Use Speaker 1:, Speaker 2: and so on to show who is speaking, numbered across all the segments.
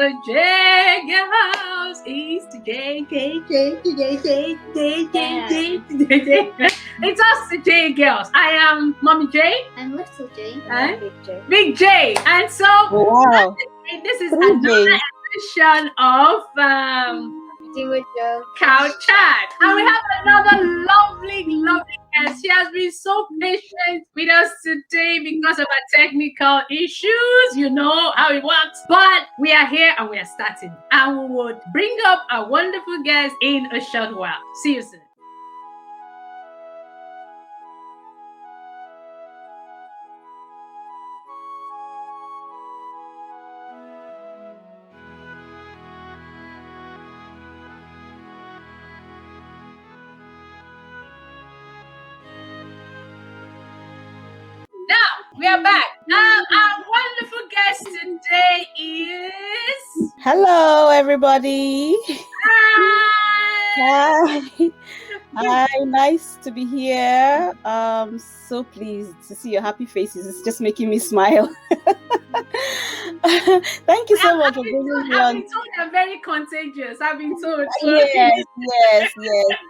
Speaker 1: the Jgirls. It's the J. It's us, the Jgirls. I am Mommy J.
Speaker 2: I'm Little J.
Speaker 1: And
Speaker 2: Big J.
Speaker 1: Big J. And so,
Speaker 3: Wow.
Speaker 1: this is another edition of
Speaker 2: RWJ
Speaker 1: Couch Chat. And we have another lovely guest. She has been so patient with us today because of our technical issues. You know how it works. But we are here and we are starting. And we would bring up our wonderful guest in a short while. See you soon. We are back. Our wonderful guest today is...
Speaker 3: Hello, everybody.
Speaker 1: Hi.
Speaker 3: Hi, nice to be here. So pleased to see your happy faces. It's just making me smile. Thank you so much for bringing me on.
Speaker 1: I've been told they're very contagious. I've been told.
Speaker 3: Yes.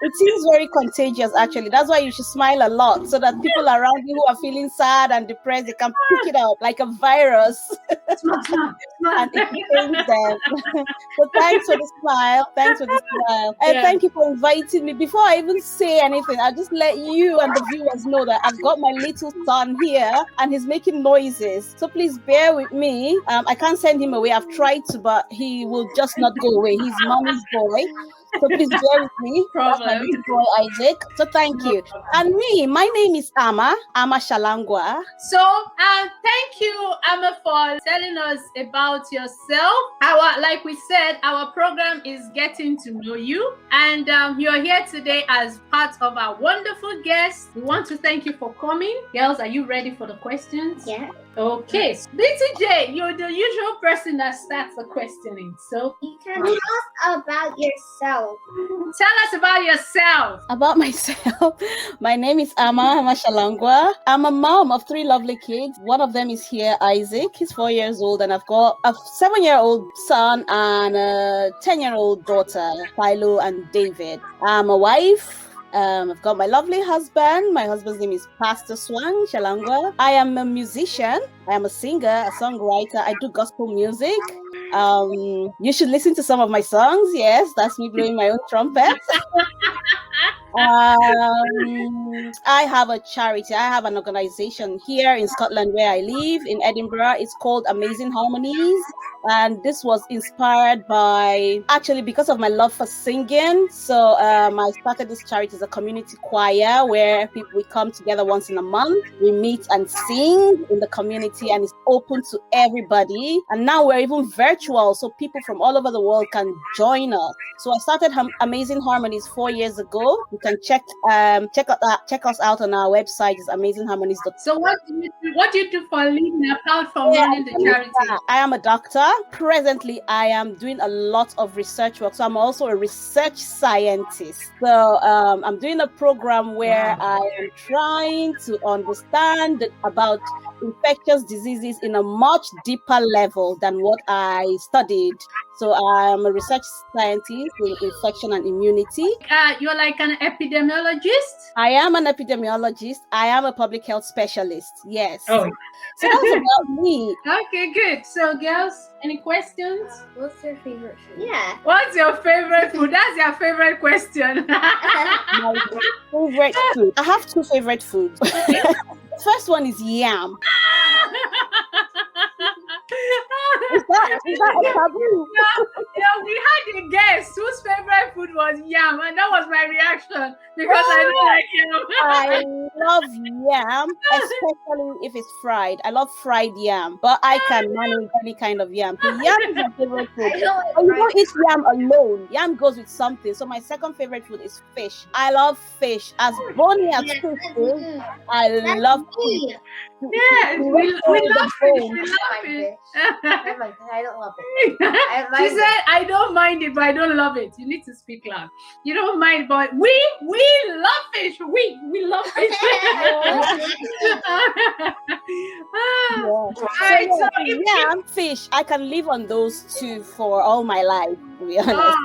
Speaker 3: It seems very contagious, actually. That's why you should smile a lot, so that people around you who are feeling sad and depressed, they can pick it up like a virus. And it contains them. So thanks for the smile. And thank you for inviting me. Before I even say anything, I'll just let you and the viewers know that I've got my little son here and he's making noises. So please bear with me. I can't send him away. I've tried to, but he will just not go away. He's mommy's boy. So please bear with me. That's my little boy Isaac. So thank you. And me, my name is Ama Shallangwa.
Speaker 1: So thank you, Ama, for telling us about yourself. Like we said, our program is getting to know you, and you're here today as part of our wonderful guest. We want to thank you for coming. Girls, are you ready for the questions?
Speaker 2: Yeah.
Speaker 1: Okay. So, Little J, you're the usual person that starts the questioning. So
Speaker 2: You can tell us about yourself.
Speaker 1: Tell us about yourself.
Speaker 3: About myself, my name is Ama Shallangwa. I'm a mom of 3 lovely kids. One of them is here, Isaac. He's 4 years old, and I've got a 7-year-old son and a 10-year-old daughter, Philo and David. I'm a wife. I've got my lovely husband. My husband's name is Pastor Swang Shallangwa. I am a musician. I am a singer, a songwriter. I do gospel music. You should listen to some of my songs. Yes, that's me blowing my own trumpet. I have a charity. I have an organization here in Scotland where I live, in Edinburgh. It's called Amazing Harmonies. And this was inspired by, actually, because of my love for singing. So I started this charity as a community choir where we come together once in a month. We meet and sing in the community, and it's open to everybody. And now we're even virtual, so people from all over the world can join us. So I started Amazing Harmonies 4 years ago. You can check us out on our website. It's amazingharmonies.com.
Speaker 1: So what do you do for a living apart from running the charity?
Speaker 3: I am a doctor. Presently, I am doing a lot of research work. So I'm also a research scientist. So I'm doing a program where I am trying to understand about infectious diseases in a much deeper level than what I studied. So I'm a research scientist in infection and immunity.
Speaker 1: You're like an epidemiologist?
Speaker 3: I am an epidemiologist. I am a public health specialist. Yes.
Speaker 1: Oh.
Speaker 3: So that's about me.
Speaker 1: Okay, good. So, girls, any questions?
Speaker 2: What's your favorite food? Yeah.
Speaker 1: What's your favorite food? That's your favorite question.
Speaker 3: My favorite food. I have 2 favorite foods. The first one is yam. Is that a taboo?
Speaker 1: Yeah, we had a guest whose favorite food was yam, and that was my reaction because I don't like yam.
Speaker 3: I love yam, especially if it's fried. I love fried yam, but I can manage any kind of yam. So yam is my favorite food. You don't eat yam alone. Yam goes with something. So my second favorite food is fish. I love fish. As bony as fish is, I love fish.
Speaker 1: Yeah, we love fish. We love fish.
Speaker 2: I don't love it.
Speaker 1: She said, I don't mind it, but I don't love it. You need to speak loud. You don't mind, but we love fish. We love fish. All right, so
Speaker 3: yam, fish. I can live on those two for all my life, to be honest.
Speaker 1: Oh,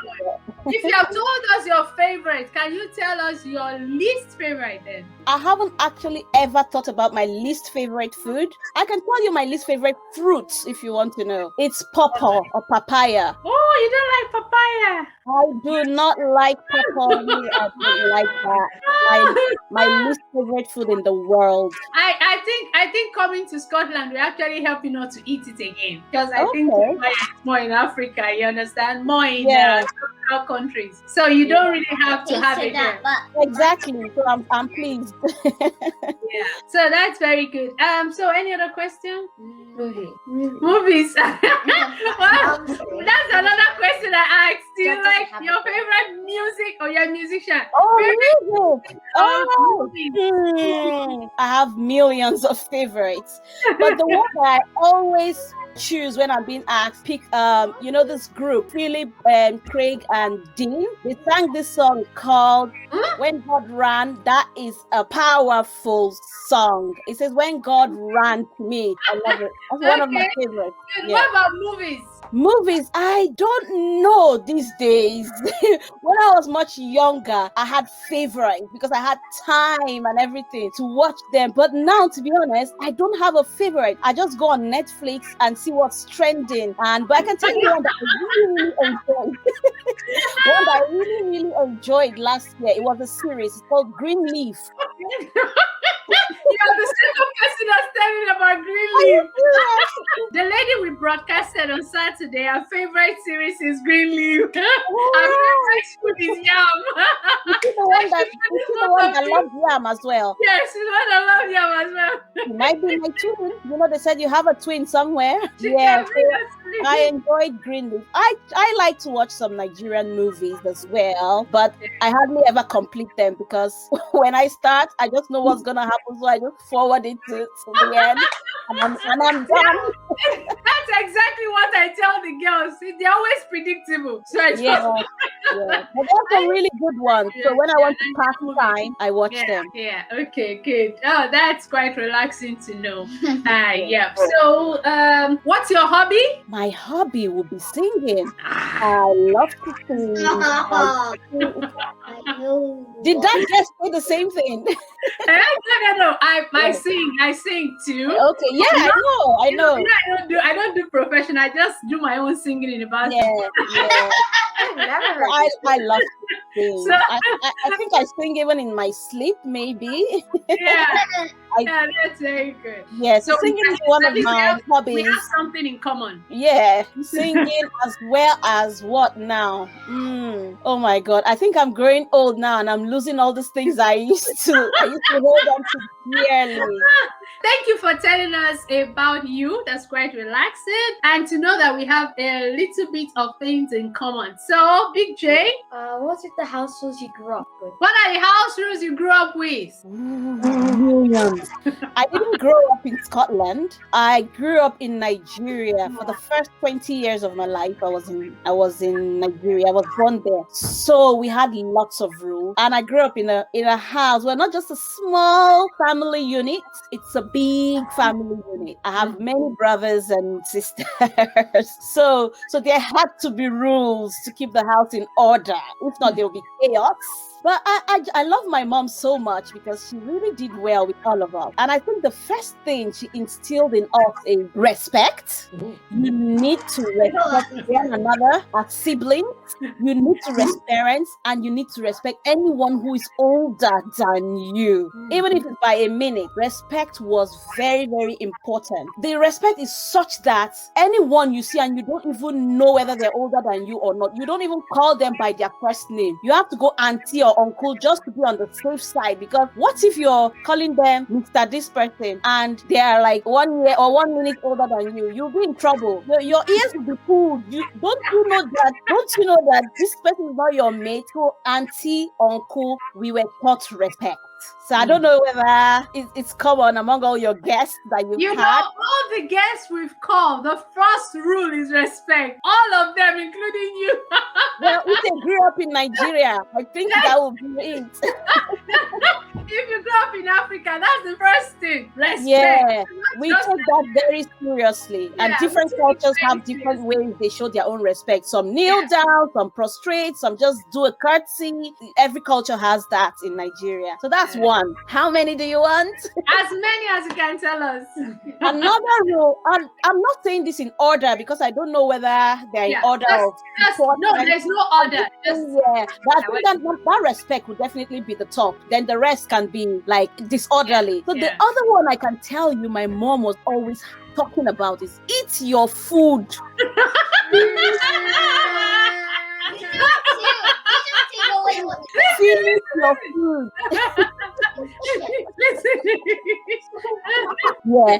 Speaker 1: if you have told us your favorite, can you tell us your least favorite then?
Speaker 3: I haven't actually ever thought about my least favorite food. I can tell you my least favorite fruits if you want to know. It's pawpaw or papaya.
Speaker 1: Oh, you don't like papaya?
Speaker 3: I do not like pawpaw. Really, I don't like that. My least favorite food in the world.
Speaker 1: I think coming to Scotland will actually help you not to eat it again, because I think it's more in Africa. You understand? More in tropical countries, so you don't really have to have it here.
Speaker 3: Exactly. So I'm pleased.
Speaker 1: Yeah. So that's very good. So any other question? Movies. Well, that's another question I asked. Do you like your favorite music or your musician?
Speaker 3: Oh, music. I have millions of favorites, but the one that I always choose when I'm being asked, pick this group, Philip, Craig and Dean. They sang this song called When God Ran. That is a powerful song. It says When God Ran to Me. I love it. That's one of my favorites.
Speaker 1: Yeah. What about movies?
Speaker 3: Movies, I don't know these days. When I was much younger, I had favorites because I had time and everything to watch them. But now, to be honest, I don't have a favorite. I just go on Netflix and see what's trending. But I can tell you one that I really enjoyed. One that I really enjoyed last year. It was a series. It's called Greenleaf.
Speaker 1: You're the second person that's telling about Greenleaf. The lady we broadcasted on Saturday, her favorite series is Greenleaf. Her favorite food is yam.
Speaker 3: She's the one that loves yam as well.
Speaker 1: Yes, she's the one that loves yam as well.
Speaker 3: It might be my twin. You know, they said you have a twin somewhere. I enjoyed Greenleaf. I like to watch some Nigerian movies as well, but I hardly ever complete them because when I start, I just know what's gonna happen, so I just forward it to the end, and I'm done.
Speaker 1: That's exactly what I tell the girls. They're always predictable. So I just
Speaker 3: but that's a really good one. So when I want to pass time, I watch them.
Speaker 1: Yeah. Okay. Good. Oh, that's quite relaxing to know. Yeah. So, what's your hobby?
Speaker 3: My hobby would be singing. I love to sing. Did that just say the same thing?
Speaker 1: No. I sing too.
Speaker 3: Okay. Yeah, I know.
Speaker 1: I don't do professional. I just do my own singing in the bathroom.
Speaker 3: Yeah. I love to sing. So, I think I sing even in my sleep, maybe.
Speaker 1: Yeah, that's very good.
Speaker 3: Yeah, so singing is one of my hobbies.
Speaker 1: We have something in common.
Speaker 3: Yeah, singing as well as what now? Oh my God, I think I'm growing old now and I'm losing all these things I used to hold on to dearly.
Speaker 1: Thank you for telling us about you. That's quite relaxing. And to know that we have a little bit of things in common. So, Big J.
Speaker 2: What's with the house rules you grew up with?
Speaker 1: What are the house rules you grew up with?
Speaker 3: Millions. I didn't grow up in Scotland. I grew up in Nigeria. For the first 20 years of my life, I was in Nigeria. I was born there. So we had lots of rules. And I grew up in a house where not just a small family unit, it's a big family unit. I have many brothers and sisters. So there had to be rules to keep the house in order. If not, there will be chaos. But I love my mom so much because she really did well with all of us. And I think the first thing she instilled in us is respect. You need to respect one another as siblings. You need to respect parents, and you need to respect anyone who is older than you. Even if it's by a minute, respect was very, very important. The respect is such that anyone you see and you don't even know whether they're older than you or not, you don't even call them by their first name. You have to go auntie or uncle just to be on the safe side, because what if you're calling them Mr. this person and they are like 1 year or 1 minute older than you? You'll be in trouble. Your ears will be pulled. Don't you know that this person is not your mate? So auntie, uncle, we were taught respect. So I don't know whether it's common among all your guests that you've had.
Speaker 1: All the guests we've called, the first rule is respect. All of them, including you.
Speaker 3: Well, if they grew up in Nigeria, I think that would be it.
Speaker 1: If you grow up in Africa, that's the first thing. Respect.
Speaker 3: Yeah, we take that very seriously. And different cultures have different ways they show their own respect. Some kneel down, some prostrate, some just do a curtsy. Every culture has that in Nigeria. So that's one. How many do you want?
Speaker 1: As many as you can tell us.
Speaker 3: Another rule, and I'm not saying this in order because I don't know whether they're in order of
Speaker 1: no, there's no order.
Speaker 3: But I think that respect would definitely be the top. Then the rest can be like disorderly. So the other one I can tell you my mom was always talking about is eat your food. Finish your food. Yeah.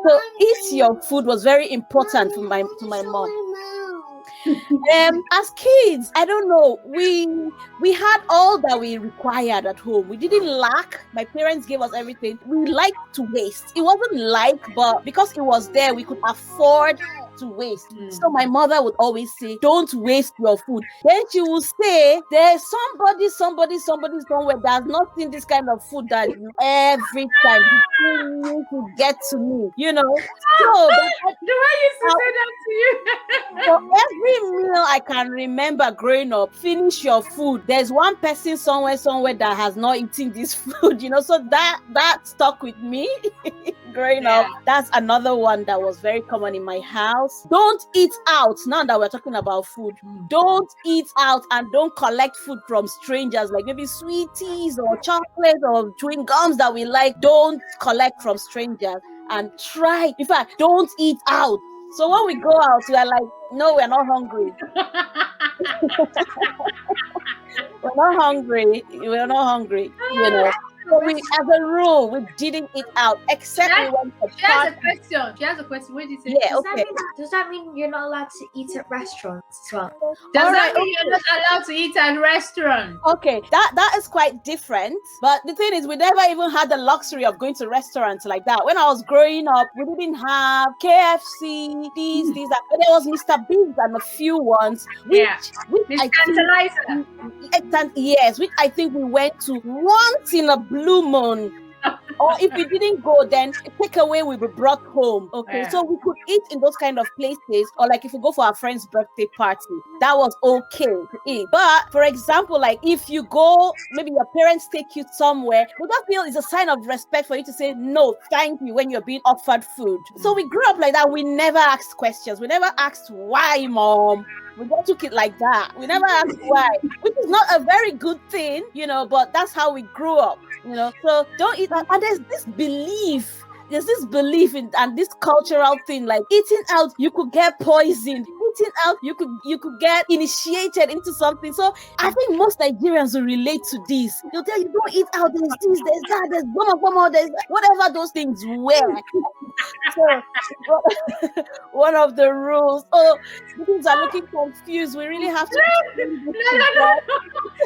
Speaker 3: So eat your food was very important to my mom. As kids, I don't know, we had all that we required at home. We didn't lack. My parents gave us everything. We liked to waste. It wasn't but because it was there, we could afford to waste. So my mother would always say, don't waste your food. Then she would say, there's somebody somewhere that has not seen this kind of food that you every time you to get to me, you know. So
Speaker 1: do I used to say that to you?
Speaker 3: So every meal I can remember growing up, finish your food. There's one person somewhere that has not eaten this food, you know. So that stuck with me growing up. That's another one that was very common in my house. Don't eat out. Now that we're talking about food, don't eat out and don't collect food from strangers, like maybe sweeties or chocolates or chewing gums that we like. Don't collect from strangers and try. In fact, don't eat out. So when we go out, we are like, no, we're not hungry. We're not hungry, you know. So as a rule, we didn't eat out except we went to
Speaker 1: She has a question. What did you say?
Speaker 3: Yeah, okay.
Speaker 2: Does that mean you're not allowed to eat at restaurants as well?
Speaker 1: Does that mean you're not allowed to eat at restaurants?
Speaker 3: Okay, that is quite different. But the thing is, we never even had the luxury of going to restaurants like that. When I was growing up, we didn't have KFC, these, that. But there was Mr. Biggs and a few ones. Which I think we went to once in a blue moon. Or if we didn't go, then takeaway will be brought home. Okay, so we could eat in those kind of places, or like if you go for a friend's birthday party, that was okay to eat. But for example, like if you go, maybe your parents take you somewhere, would that feel is a sign of respect for you to say no, thank you when you're being offered food? So we grew up like that. We never asked questions. We never asked why, mom. We just took it like that. We never asked why, which is not a very good thing, you know, but that's how we grew up, you know. So don't eat that. And there's this belief in and this cultural thing, like eating out, you could get poisoned. Eating out, you could get initiated into something. So I think most Nigerians will relate to this. They'll tell you, don't eat out, there's this, there's that, there's bama, there's whatever those things were. So one of the rules. Oh, the things are looking confused. We really have to.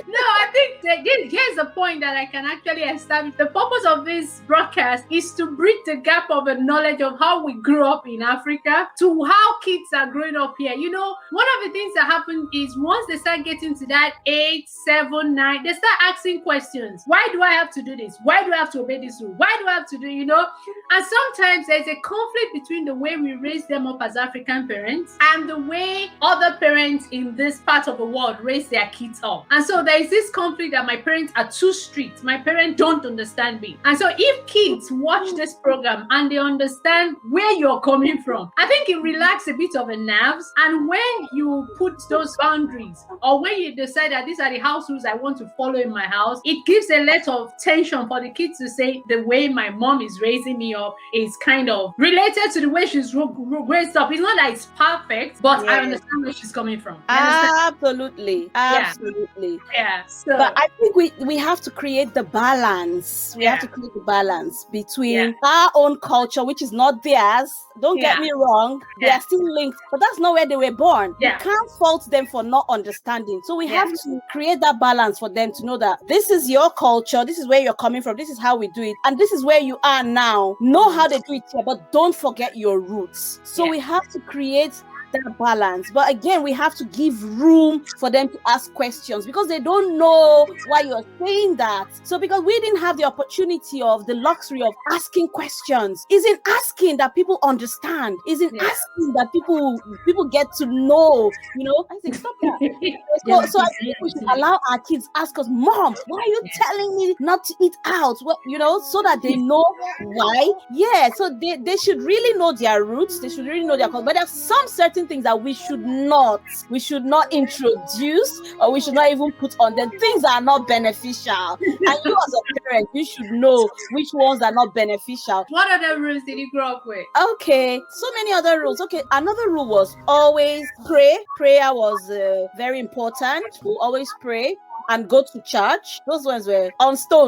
Speaker 1: No, I think here's a point that I can actually establish. The purpose of this broadcast is to bridge the gap of the knowledge of how we grew up in Africa to how kids are growing up here. You know, one of the things that happen is once they start getting to that 8, 7, 9, they start asking questions. Why do I have to do this? Why do I have to obey this rule? Why do I have to do, you know? And sometimes there's a conflict between the way we raise them up as African parents and the way other parents in this part of the world raise their kids up. And so there is this conflict that my parents are too strict. My parents don't understand me. And so if kids watch this program and they understand where you're coming from, I think it relaxes a bit of the nerves. And when you put those boundaries, or when you decide that these are the house rules I want to follow in my house, it gives a lot of tension for the kids to say the way my mom is raising me up is kind of related to the way she's raised up. It's not that it's perfect, but I understand where she's coming from.
Speaker 3: Absolutely.
Speaker 1: Yeah. So,
Speaker 3: but I think we have to create the balance. We have to create the balance between our own culture, which is not theirs. Don't get me wrong. They are still linked, but that's not where they were born. You can't fault them for not understanding. So we have to create that balance for them to know that this is your culture, this is where you're coming from, this is how we do it, and this is where you are now. Know how they do it here, but don't forget your roots. So we have to create that balance. But again, we have to give room for them to ask questions because they don't know why you're saying that. So because we didn't have the opportunity of the luxury of asking questions, isn't asking that people understand, isn't asking that people get to know, I think stop that. So I think we should allow our kids ask us, Mom, why are you telling me not to eat out? Well, so that they know why. Yeah, so they should really know their roots, they should really know their culture. But there's some certain things that we should not introduce, or we should not even put on them. Things that are not beneficial. And you as a parent, you should know which ones are not beneficial.
Speaker 1: What other rules did you grow up with?
Speaker 3: Okay, so many other rules. Okay, another rule was always pray. Prayer was very important. We'll always pray and go to church. Those ones were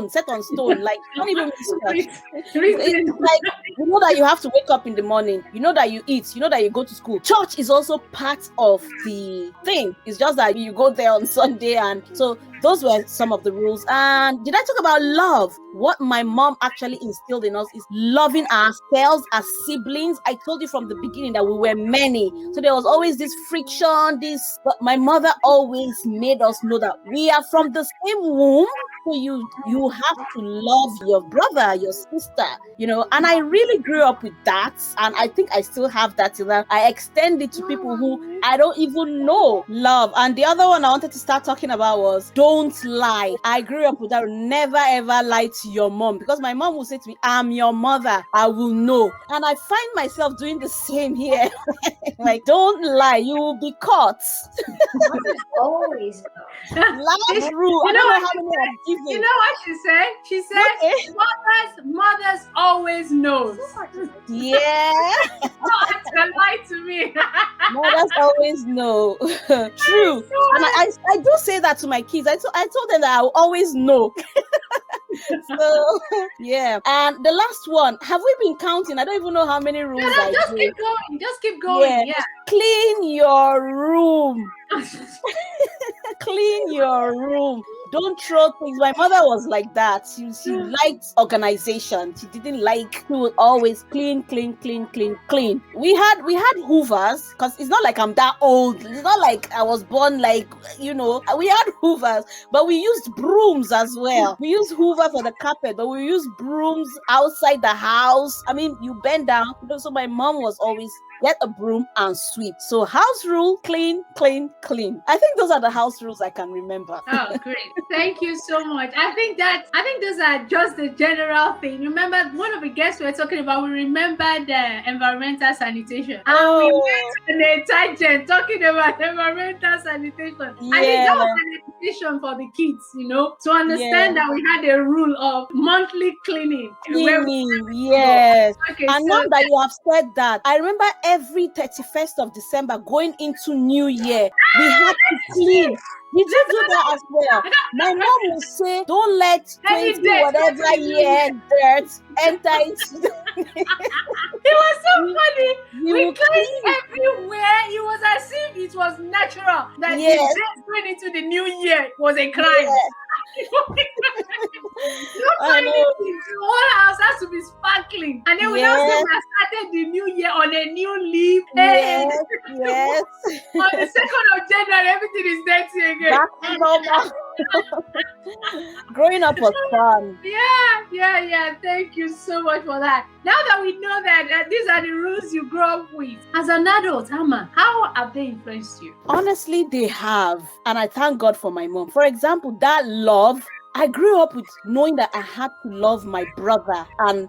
Speaker 3: set on stone. Like, don't even miss church. It's like, you know that you have to wake up in the morning. You know that you eat. You know that you go to school. Church is also part of the thing. It's just that you go there on Sunday. And so those were some of the rules. And did I talk about love? What my mom actually instilled in us is loving ourselves as siblings. I told you from the beginning that we were many. So there was always this friction, but my mother always made us know that we are from the same womb. So you have to love your brother, your sister, and I really grew up with that. And I think I still have that till now. I extend it to people who I don't even know love. And the other one I wanted to start talking about was don't lie. I grew up with that. Never ever lie to your mom, because my mom will say to me, I'm your mother, I will know. And I find myself doing the same here. Like, don't lie, you will be caught.
Speaker 2: Always.
Speaker 3: Last rule. I don't know how many I've given.
Speaker 1: You know what she said? She said, mothers always knows.
Speaker 3: Yeah.
Speaker 1: Don't lie to me.
Speaker 3: Mothers always know. True. And I do say that to my kids. I told them that I will always know. So yeah. And the last one, have we been counting? I don't even know how many rooms I
Speaker 1: just
Speaker 3: do.
Speaker 1: Keep going. Yeah.
Speaker 3: Clean your room. Clean your room. Don't throw things. My mother was like that. She liked organization. She didn't like, she would always clean. We had hoovers, because it's not like I'm that old. It's not like I was born like, we had hoovers, but we used brooms as well. We used hoover for the carpet, but we used brooms outside the house. I mean, you bend down. So my mom was always get a broom and sweep. So house rule, clean. I think those are the house rules I can remember.
Speaker 1: Oh, great. Thank you so much. I think those are just the general thing. Remember, one of the guests we were talking about, we remembered the environmental sanitation. And we went on a tangent talking about environmental sanitation.
Speaker 3: Yeah.
Speaker 1: I think that was an education for the kids, to understand that we had a rule of monthly cleaning.
Speaker 3: Yes. Okay, and now that you have said that, I remember every 31st of December going into New Year, we had to clean. Did you do that as well? My mom would say, don't let 20 whatever year dirt enter into
Speaker 1: It was so funny. We cleaned everywhere. It was as if it was natural that the day going into the new year was a crime. The whole house has to be sparkling. And then we now say we started the new year on a new leaf.
Speaker 3: Yes.
Speaker 1: On the 2nd of January, everything is dirty again.
Speaker 3: That's normal. Growing up was fun.
Speaker 1: Yeah. Thank you so much for that. Now that we know that these are the rules you grew up with, as an adult, Ama, how have they influenced you?
Speaker 3: Honestly, they have. And I thank God for my mom. For example, that love, I grew up with knowing that I had to love my brother, and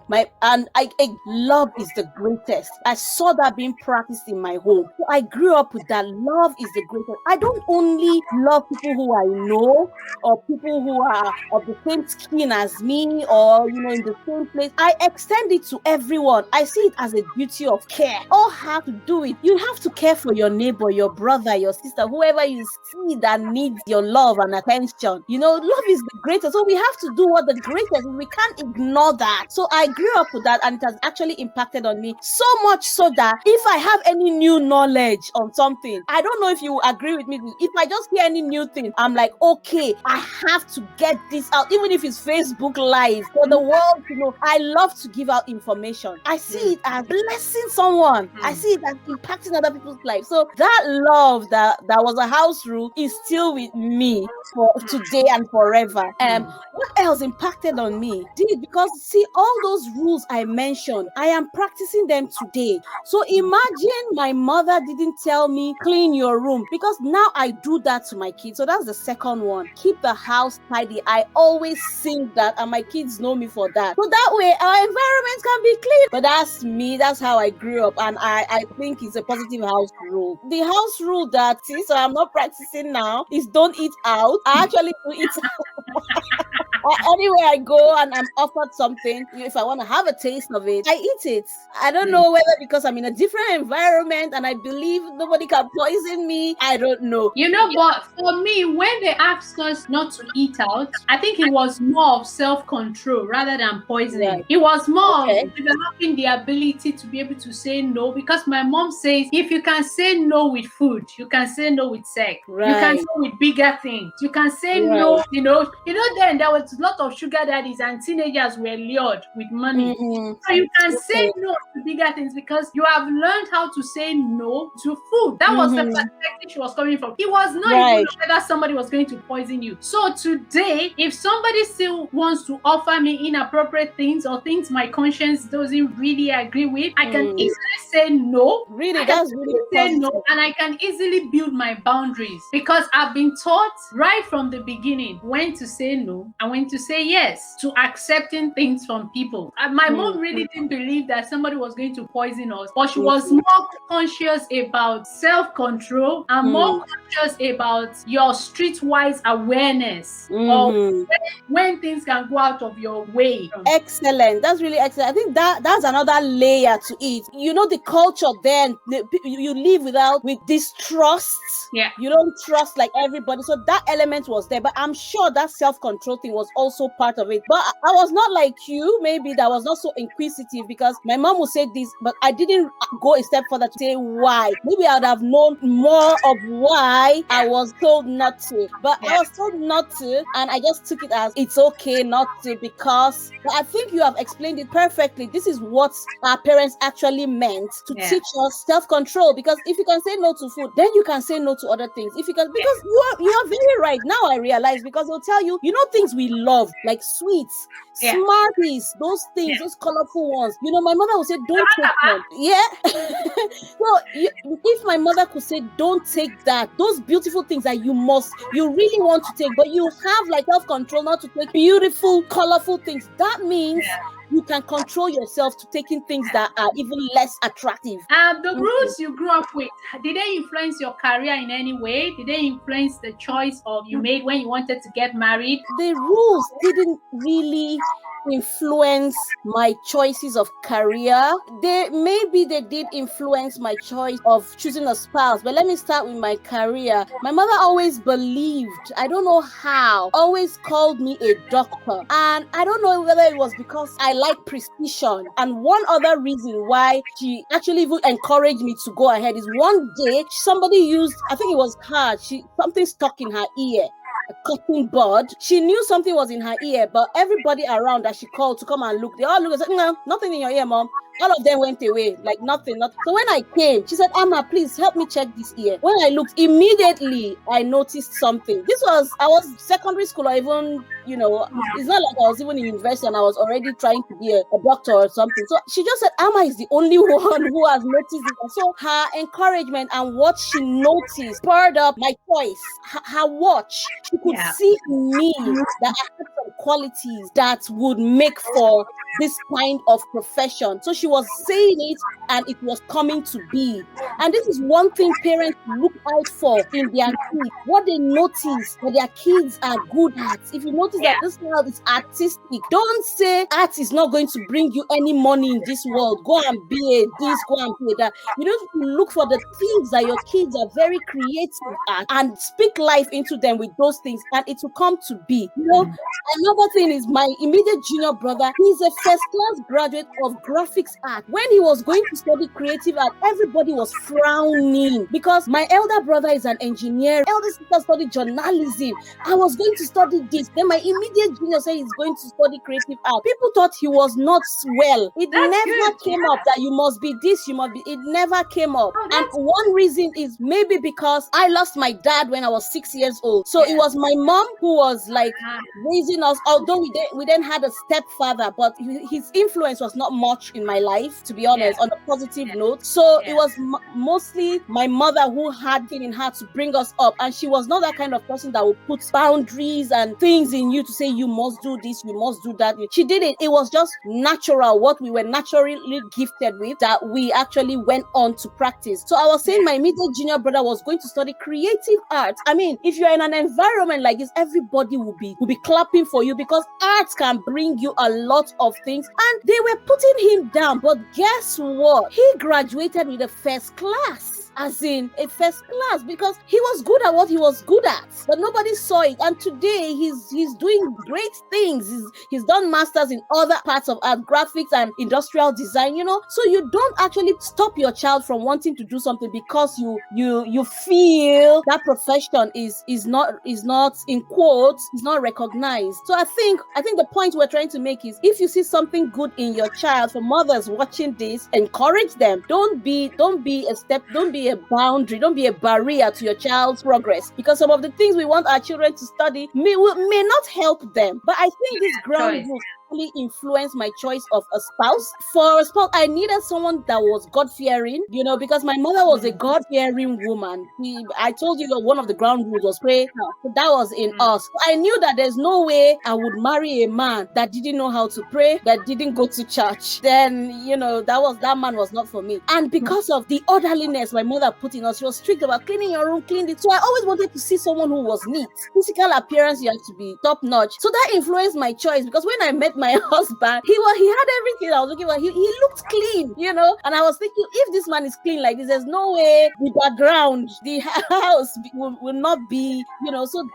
Speaker 3: love is the greatest. I saw that being practiced in my home. So I grew up with that. Love is the greatest. I don't only love people who I know or people who are of the same skin as me or in the same place. I extend it to everyone. I see it as a duty of care. All have to do it. You have to care for your neighbor, your brother, your sister, whoever you see that needs your love and attention. Love is the greatest greatest. So we have to do what the greatest is. We can't ignore that. So I grew up with that, and it has actually impacted on me so much so that if I have any new knowledge on something, I don't know if you agree with me. If I just hear any new thing, I'm like, okay, I have to get this out, even if it's Facebook Live for the world to know. I love to give out information. I see it as blessing someone. I see it as impacting other people's lives. So that love that was a house rule is still with me for today and forever. What else impacted on me? Because see, all those rules I mentioned, I am practicing them today. So imagine my mother didn't tell me clean your room, because now I do that to my kids. So that's the second one. Keep the house tidy. I always sing that, and my kids know me for that. So that way our environment can be clean. But that's me. That's how I grew up, and I think it's a positive house rule. The house rule that so I'm not practicing now is don't eat out. I actually do eat anywhere I go and I'm offered something, if I want to have a taste of it, I eat it. I don't know whether because I'm in a different environment and I believe nobody can poison me. I don't know.
Speaker 1: But for me, when they asked us not to eat out, I think it was more of self-control rather than poisoning.
Speaker 3: Right.
Speaker 1: It was more of developing the ability to be able to say no, because my mom says if you can say no with food, you can say no with sex.
Speaker 3: Right.
Speaker 1: You can say with bigger things. You can say no, then there was a lot of sugar daddies and teenagers were lured with money. So you can say no to bigger things because you have learned how to say no to food. That was the perspective she was coming from. It was not even whether somebody was going to poison you. So today, if somebody still wants to offer me inappropriate things or things my conscience doesn't really agree with, I can easily say no.
Speaker 3: Really, that's really
Speaker 1: say no, and I can easily build my boundaries because I've been taught right from the beginning when to say no and when to say yes to accepting things from people. And my mom really didn't believe that somebody was going to poison us, but she was more conscious about self-control and more conscious about your streetwise awareness of when things can go out of your way.
Speaker 3: Excellent. That's really excellent. I think that's another layer to it. The culture then, you live with distrust.
Speaker 1: Yeah.
Speaker 3: You don't trust like everybody. So that element was there, but I'm sure that self-control thing was also part of it. But I was not like you, maybe that was not so inquisitive, because my mom would say this, but I didn't go a step further to say why. Maybe I would have known more of why I was told not to. But I was told not to, and I just took it as it's okay not to, because I think you have explained it perfectly. This is what our parents actually meant to teach us self-control, because if you can say no to food, then you can say no to other things. If you can, because you are very right. Now I realize, because they'll tell you, things we love, like sweets, Smarties, those things, those colorful ones. My mother would say, don't take them. Yeah. So if my mother could say, don't take that, those beautiful things that you really want to take, but you have like self-control not to take beautiful, colorful things, that means you can control yourself to taking things that are even less attractive.
Speaker 1: The rules you grew up with, did they influence your career in any way? Did they influence the choice you made when you wanted to get married?
Speaker 3: The rules didn't really influence my choices of career. Maybe they did influence my choice of choosing a spouse, but let me start with my career. My mother always believed, I don't know how, always called me a doctor, and I don't know whether it was because I like precision. And one other reason why she actually even encouraged me to go ahead is one day somebody used, I think it was her, something stuck in her ear, a cotton bud. She knew something was in her ear, but everybody around that she called to come and look, they all looked and said, no, nothing in your ear, mom. All of them went away, like nothing. So when I came, she said, Ama, please help me check this ear. When I looked, immediately I noticed something. I was secondary school, or even, it's not like I was even in university and I was already trying to be a doctor or something. So she just said, Ama is the only one who has noticed it. And so her encouragement and what she noticed spurred up my choice. Her watch, she could see in me that I had some qualities that would make for this kind of profession. So she was saying it and it was coming to be. And this is one thing parents look out for in their kids. What they notice that their kids are good at. If you notice that this child is artistic, don't say art is not going to bring you any money in this world. Go and be a this, go and be a that. You don't look for the things that your kids are very creative at and speak life into them with those things, and it will come to be. You know, another thing is my immediate junior brother. He's a first-class graduate of graphics art. When he was going to study creative art, everybody was frowning because my elder brother is an engineer. Elder sister studied journalism. I was going to study this. Then my immediate junior said he's going to study creative art. People thought he was not well. It never came up that you must be this, you must be. It never came up. And one reason is maybe because I lost my dad when I was 6 years old. So it was my mom who was like raising us, although we then had a stepfather, but his influence was not much in my life, to be honest, on a positive note. So it was mostly my mother who had it in her to bring us up, and she was not that kind of person that would put boundaries and things in you to say you must do this, you must do that. She did it. It was just natural, what we were naturally gifted with, that we actually went on to practice. So I was saying my middle junior brother was going to study creative art. I mean, if you're in an environment like this, everybody will be clapping for you because art can bring you a lot of things. And they were putting him down. But guess what? He graduated with a first class. As in a first class, because he was good at what he was good at, but nobody saw it. And today he's doing great things. He's done masters in other parts of art, graphics and industrial design, you know. So you don't actually stop your child from wanting to do something because you feel that profession is not in quotes, is not recognized. So I think the point we're trying to make is, if you see something good in your child, for mothers watching this, encourage them. Don't be a boundary, don't be a barrier to your child's progress, because some of the things we want our children to study may not help them. But I think this ground rules influenced my choice of a spouse. For a spouse, I needed someone that was God-fearing, you know, because my mother was a God-fearing woman. I told you that one of the ground rules was pray. So that was in us. I knew that there's no way I would marry a man that didn't know how to pray, that didn't go to church. Then, you know, that man was not for me. And because of the orderliness my mother put in us, she was strict about cleaning your room, clean it. So I always wanted to see someone who was neat. Physical appearance, you have to be top-notch. So that influenced my choice, because when I met my husband, he had everything I was looking for. He looked clean, you know, and I was thinking, if this man is clean like this, there's no way the background, the house will not be, you know. So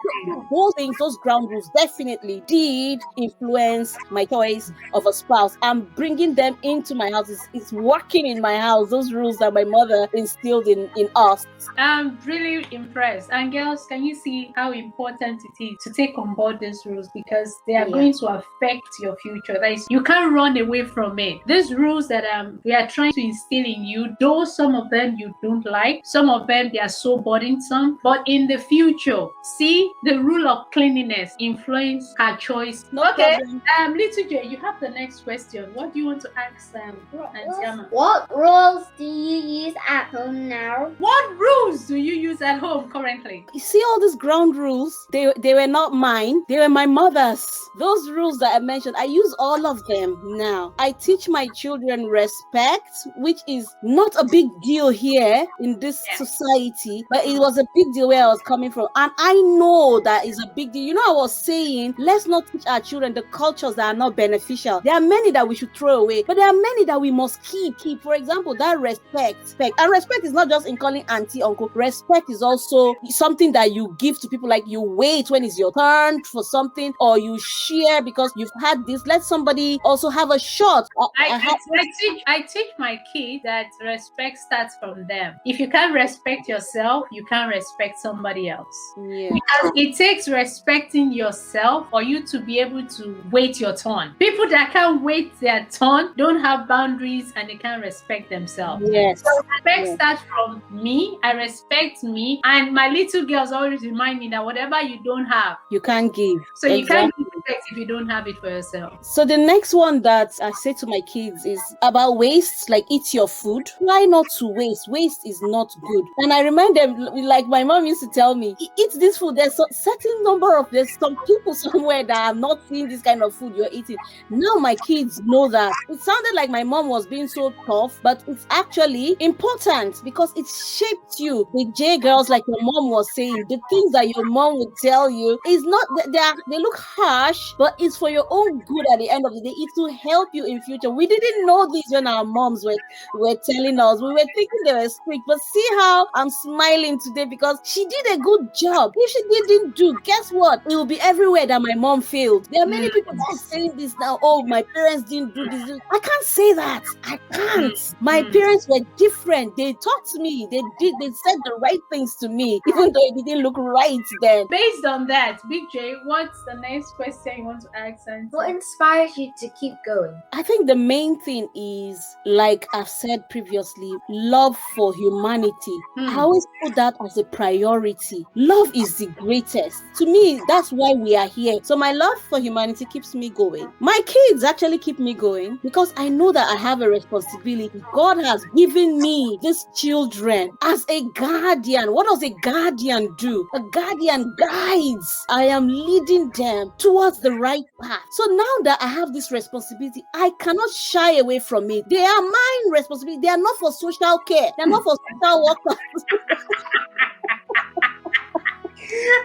Speaker 3: those things, those ground rules definitely did influence my choice of a spouse, and bringing them into my house is working in my house. Those rules that my mother instilled in us.
Speaker 1: I'm really impressed. And girls, can you see how important it is to take on board these rules, because they are going to affect your future. That is, you can't run away from it. These rules that we are trying to instill in you, though some of them you don't like, some of them they are so burdensome, but in the future, see the rule of cleanliness influence her choice. Problem. Little J, you have the next question. What do you want to ask Auntie Ama?
Speaker 2: What rules do you use at home now?
Speaker 1: What rules do you use at home currently?
Speaker 3: You see all these ground rules, they were not mine, they were my mother's. Those rules that I mentioned, I use all of them now. I teach my children respect, which is not a big deal here in this society, but it was a big deal where I was coming from. And I know that is a big deal. You know, I was saying, let's not teach our children the cultures that are not beneficial. There are many that we should throw away, but there are many that we must keep. For example, that respect. And respect is not just in calling auntie, uncle. Respect is also something that you give to people, like you wait when it's your turn for something, or you share because you've had this. Let somebody also have a shot.
Speaker 1: I teach my kids that respect starts from them. If you can't respect yourself, you can't respect somebody else.
Speaker 3: Yeah.
Speaker 1: Because it takes respecting yourself for you to be able to wait your turn. People that can't wait their turn don't have boundaries and they can't respect themselves.
Speaker 3: Yes.
Speaker 1: So respect starts from me. I respect me, and my little girls always remind me that whatever you don't have,
Speaker 3: you can't give.
Speaker 1: So you can't give expect if you don't have it for yourself?
Speaker 3: So the next one that I say to my kids is about waste, like eat your food. Try not to waste. Waste is not good. And I remind them, like my mom used to tell me, eat this food. There's a certain number of, there's some people somewhere that have not seen this kind of food you're eating. Now my kids know that. It sounded like my mom was being so tough, but it's actually important because it shaped you. The Jgirls, like your mom was saying, the things that your mom would tell you is not, they look harsh, but it's for your own good at the end of the day. It will help you in future. We didn't know this when our moms were telling us. We were thinking they were strict, but see how I'm smiling today because she did a good job. If she didn't do, guess what? It will be everywhere that my mom failed. There are many people that are saying this now. Oh, my parents didn't do this. I can't say that. I can't. My parents were different. They taught me. They said the right things to me, even though it didn't look right then.
Speaker 1: Based on that, Big J, what's the next question you want to ask?
Speaker 2: What inspires you to keep going?
Speaker 3: I think the main thing is, like I've said previously, love for humanity. I always put that as a priority. Love is the greatest. To me, that's why we are here. So my love for humanity keeps me going. My kids actually keep me going because I know that I have a responsibility. God has given me these children as a guardian. What does a guardian do? A guardian guides. I am leading them towards the right path. So now that I have this responsibility, I cannot shy away from it. They are my responsibility. They are not for social care. They are not for social workers.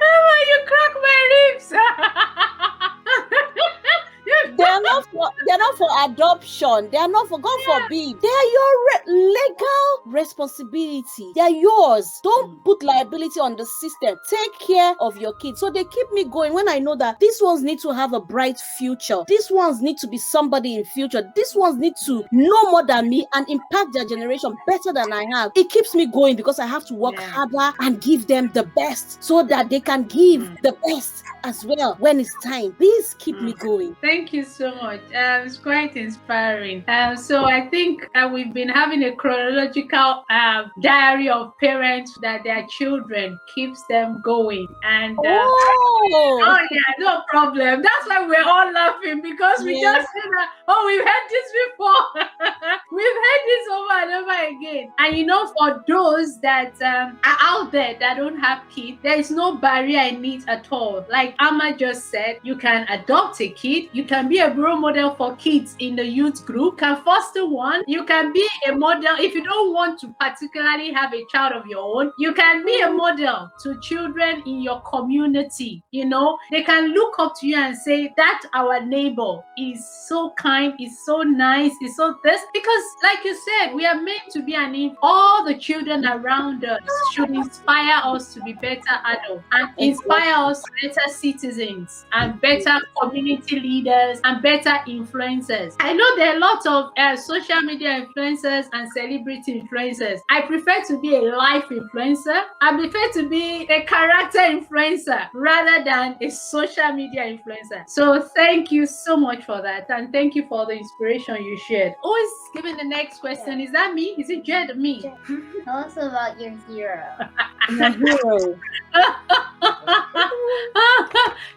Speaker 1: Oh, you crack my ribs.
Speaker 3: They're not for adoption. They are not for, God forbid. They are your legal responsibility. They are yours. Don't put liability on the system. Take care of your kids. So they keep me going when I know that these ones need to have a bright future. These ones need to be somebody in future. These ones need to know more than me and impact their generation better than I have. It keeps me going because I have to work harder and give them the best so that they can give the best as well when it's time. Please keep me going.
Speaker 1: Thank you so much. It's quite inspiring. So I think we've been having a chronological diary of parents that their children keeps them going. And oh yeah, no problem. That's why we're all laughing because we just said that. Oh, we've heard this before. We've heard this over and over again. And you know, for those that are out there that don't have kids, there is no barrier in it at all. Like Ama just said, you can adopt a kid. You can be a role model for kids in the youth group. You can foster one. You can be a model if you don't want to particularly have a child of your own. You can be a model to children in your community. You know, they can look up to you and say that our neighbor is so kind, is so nice, is so this. Because like you said, we are meant to be an influence. All the children around us should inspire us to be better adults and inspire us to be better citizens and better community leaders and better influencers. I know there are lots of social media influencers and celebrity influencers. I prefer to be a life influencer. I prefer to be a character influencer rather than a social media influencer. So thank you so much for that, and thank you for the inspiration you shared. Who is giving the next question? Is that me? Is it Jed or me?
Speaker 2: Tell us about your hero.
Speaker 3: My hero.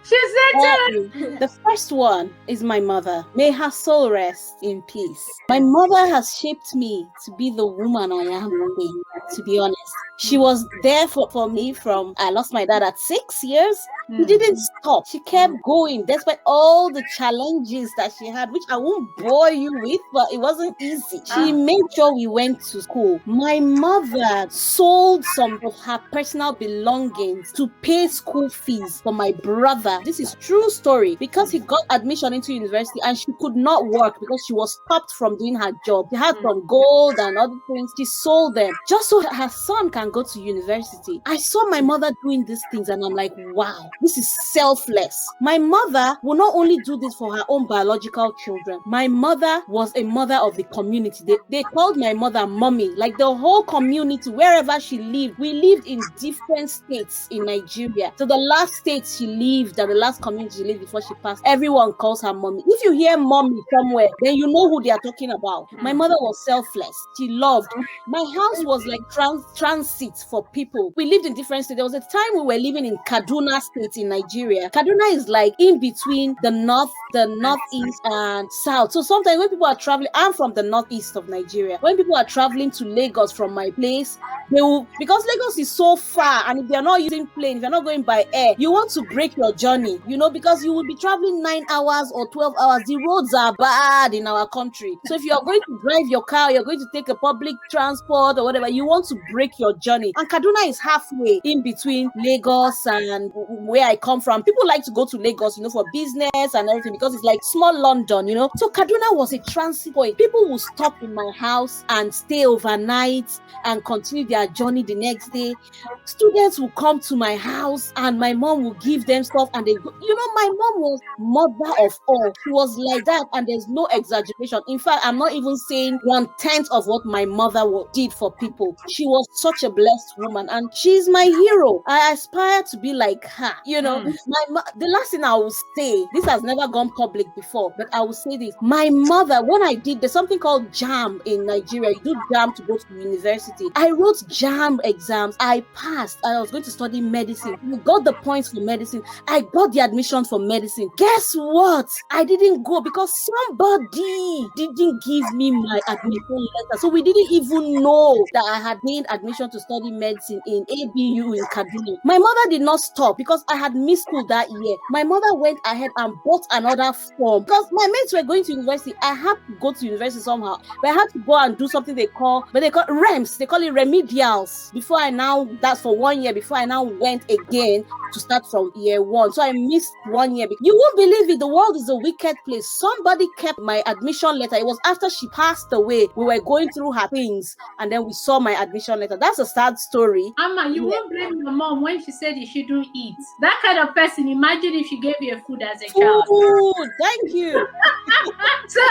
Speaker 1: She said
Speaker 3: the first one is my mother. May her soul rest in peace. My mother has shaped me to be the woman I am today, to be honest. She was there for me from, I lost my dad at 6 years. She didn't stop. She kept going despite all the challenges that she had, which I won't bore you with, but it wasn't easy. She made sure we went to school. My mother sold some of her personal belongings to pay school fees for my brother. This is true story because he got admission into university and she could not work because she was stopped from doing her job. She had some gold and other things. She sold them just so her son can go to university. I saw my mother doing these things and I'm like, wow, this is selfless. My mother will not only do this for her own biological children. My mother was a mother of the community. They called my mother mommy. Like the whole community, wherever she lived, we lived in different states in Nigeria. So the last state she lived and the last community she lived before she passed, everyone calls her mommy. If you hear mommy somewhere, then you know who they are talking about. My mother was selfless. She loved. My house was like transit for people. We lived in different states. There was a time we were living in Kaduna State in Nigeria. Kaduna is like in between the northeast and south. So sometimes when people are traveling, I'm from the northeast of Nigeria. When people are traveling to Lagos from my place, they will, because Lagos is so far, and if they're not using plane, if you're not going by air, you want to break your journey, because you will be traveling 9 hours or 12 hours. The roads are bad in our country. So if you're going to drive your car, you're going to take a public transport or whatever, you want to break your journey. And Kaduna is halfway in between Lagos and where I come from. People like to go to Lagos, for business and everything, because it's like small London, So Kaduna was a transit point. People will stop in my house and stay overnight and continue their journey the next day. Students will come to my house and my mom will give them stuff and they go. My mom was mother of all. She was like that, and there's no exaggeration. In fact, I'm not even saying 1/10 of what my mother did for people. She was such a blessed woman, and she's my hero. I aspire to be like her. The last thing I will say, this has never gone public before, but I will say this. My mother, when there's something called JAM in Nigeria. You do JAM to go to university. I wrote JAM exams. I passed. I was going to study medicine. We got the points for medicine. I got the admission for medicine. Guess what? I didn't go because somebody didn't give me my admission letter. So we didn't even know that I had gained admission to study medicine in ABU in Kaduna. My mother did not stop because I had missed school that year. My mother went ahead and bought another form because my mates were going to university. I had to go to university somehow, but I had to go and do something they call REMS. They call it remedials. That's for 1 year before I now went again to start from year 1. So I missed 1 year. You won't believe it. The world is a wicked place. Somebody kept my admission letter. It was after she passed away. We were going through her things, and then we saw my admission letter. That's a sad story.
Speaker 1: Ama, you won't blame your mom when she said you shouldn't eat. That kind of person, imagine if she gave you a food as a child.
Speaker 3: Thank you.
Speaker 1: So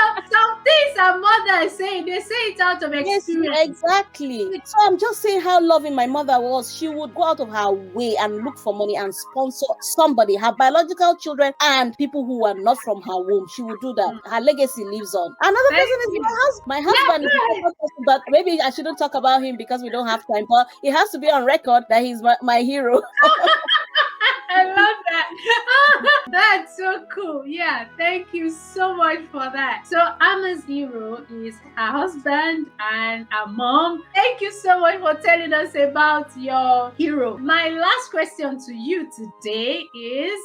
Speaker 1: things our mother is saying, they say it out of experience.
Speaker 3: Yes, exactly. So I'm just saying how loving my mother was. She would go out of her way and look for money and sponsor somebody, her biological children and people who are not from her womb. She would do that. Her legacy lives on. Another person is my husband. My husband is another person, but maybe I shouldn't talk about him because we don't have time. But it has to be on record that he's my hero.
Speaker 1: I love that. That's so cool. Yeah, thank you so much for that. So Ama's hero is her husband and her mom. Thank you so much for telling us about your hero. My last question to you today is,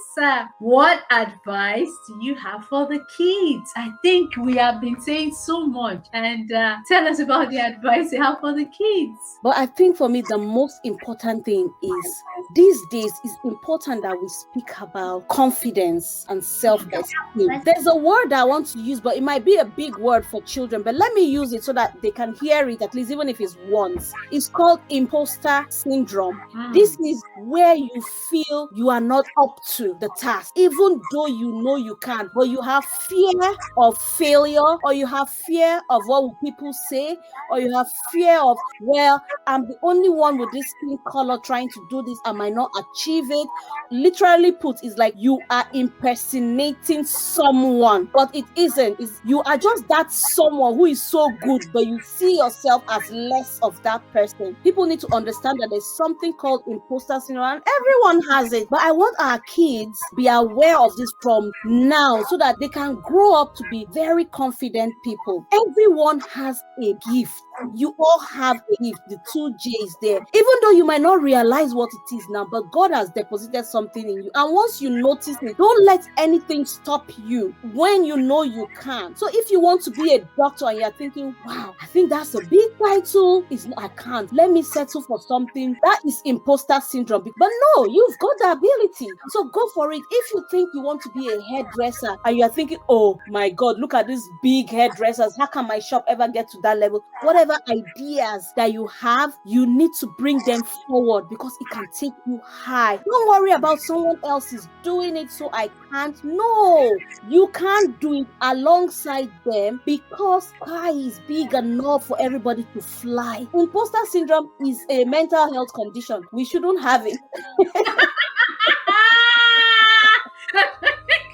Speaker 1: what advice do you have for the kids? I think we have been saying so much, and tell us about the advice you have for the kids.
Speaker 3: But I think for me, the most important thing is these days it's important that we speak about confidence and self-esteem. There's a word I want to use, but it might be a big word for children, but let me use it so that they can hear it, at least even if it's once. It's called imposter syndrome. This is where you feel you are not up to the task, even though you know you can, but you have fear of failure, or you have fear of what will people say, or you have fear of, well, I'm the only one with this skin color trying to do this, I might not achieve it. Literally put, is like you are impersonating someone, but it isn't. You are just that someone who is so good, but you see yourself as less of that person. People need to understand that there's something called imposter syndrome, and everyone has it. But I want our kids to be aware of this from now, so that they can grow up to be very confident people. Everyone has a gift. You all have a gift, the 2 J's there. Even though you might not realize what it is now, but God has deposited something in you. And once you notice it, don't let anything stop you when you know you can. So if you want to be a doctor and you're thinking, wow, I think that's a big title, I can't. Let me settle for something. That is imposter syndrome. But no, you've got the ability. So go for it. If you think you want to be a hairdresser and you're thinking, oh my God, look at these big hairdressers. How can my shop ever get to that level? Whatever ideas that you have, you need to bring them forward because it can take you high. Don't worry about someone else is doing it, so I can't. No, you can't do it alongside them because sky is big enough for everybody to fly. Imposter syndrome is a mental health condition. We shouldn't have it.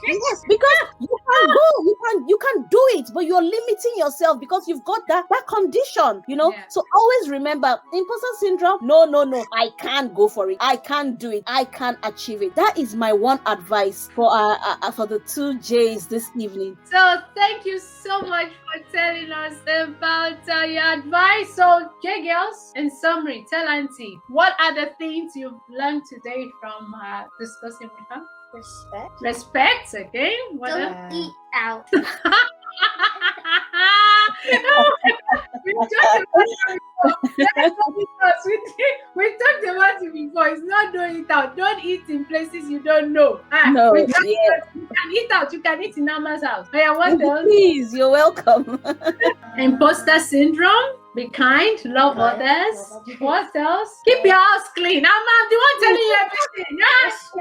Speaker 3: Yes, because you can go, you can do it, but you're limiting yourself because you've got that condition, you know.
Speaker 1: Yeah.
Speaker 3: So always remember, imposter syndrome, no, I can't go for it, I can't do it, I can't achieve it. That is my one advice for the two J's this evening.
Speaker 1: So thank you so much for telling us about your advice. So Jgirls, in summary, tell Auntie, what are the things you've learned today from discussing with her? Respect, okay. What else?
Speaker 2: Don't eat out.
Speaker 1: We talked about it before. It's not don't eat out. Don't eat in places you don't know.
Speaker 3: No,
Speaker 1: You can eat out. You can eat in Ama's house. Oh, yeah, what else?
Speaker 3: Please, you're welcome.
Speaker 1: Imposter syndrome. Be kind. Love others. What else? Keep your house clean. Ama, do you want telling you everything? Yes.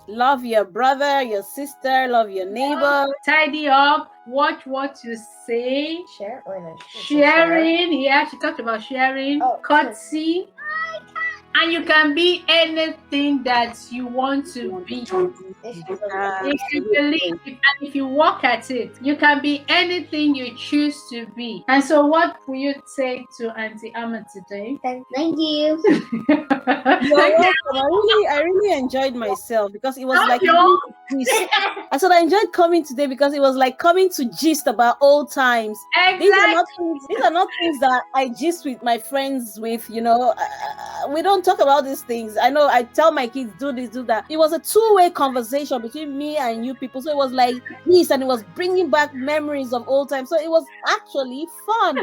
Speaker 3: Love your brother, your sister, love your neighbor.
Speaker 1: Tidy up. Watch what you say.
Speaker 2: Share or no?
Speaker 1: Sharing. Yeah, she talked about sharing. Courtesy. And you can be anything that you want to be. If you believe and if you work at it, you can be anything you choose to be. And so, what will you say to Auntie Ama today?
Speaker 2: Thank you.
Speaker 3: I really enjoyed myself because it was I said I enjoyed coming today because it was like coming to gist about old times.
Speaker 1: Exactly.
Speaker 3: These are not things that I gist with my friends with, you know. We don't talk about these things. I know I tell my kids, do this, do that. It was a two-way conversation between me and you people. So it was like this, and it was bringing back memories of old times. So it was actually fun.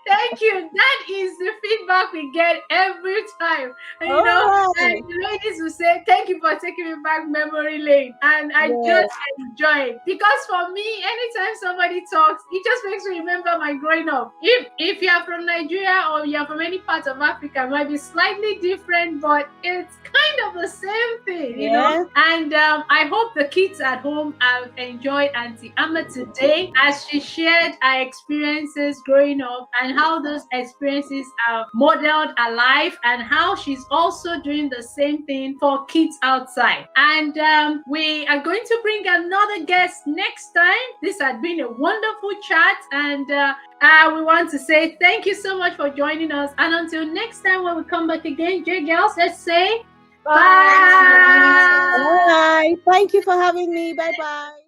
Speaker 1: Thank you. That is the feedback we get every time. And and the ladies will say, thank you for taking me back memory lane. And I just enjoy it. Because for me, anytime somebody talks, it just makes me remember my growing up. If you are from Nigeria or you are from any part of Africa, it might be slightly different, but it's kind of the same thing, you know. And I hope the kids at home have enjoyed Auntie Ama today as she shared her experiences growing up and how those experiences are modeled her life and how she's also doing the same thing for kids outside. And we are going to bring another guest next time. This has been a wonderful chat, and we want to say thank you so much for joining us. And until next time when we come back again, Jgirls, let's say bye.
Speaker 3: Bye. Thank you for having me. Bye-bye.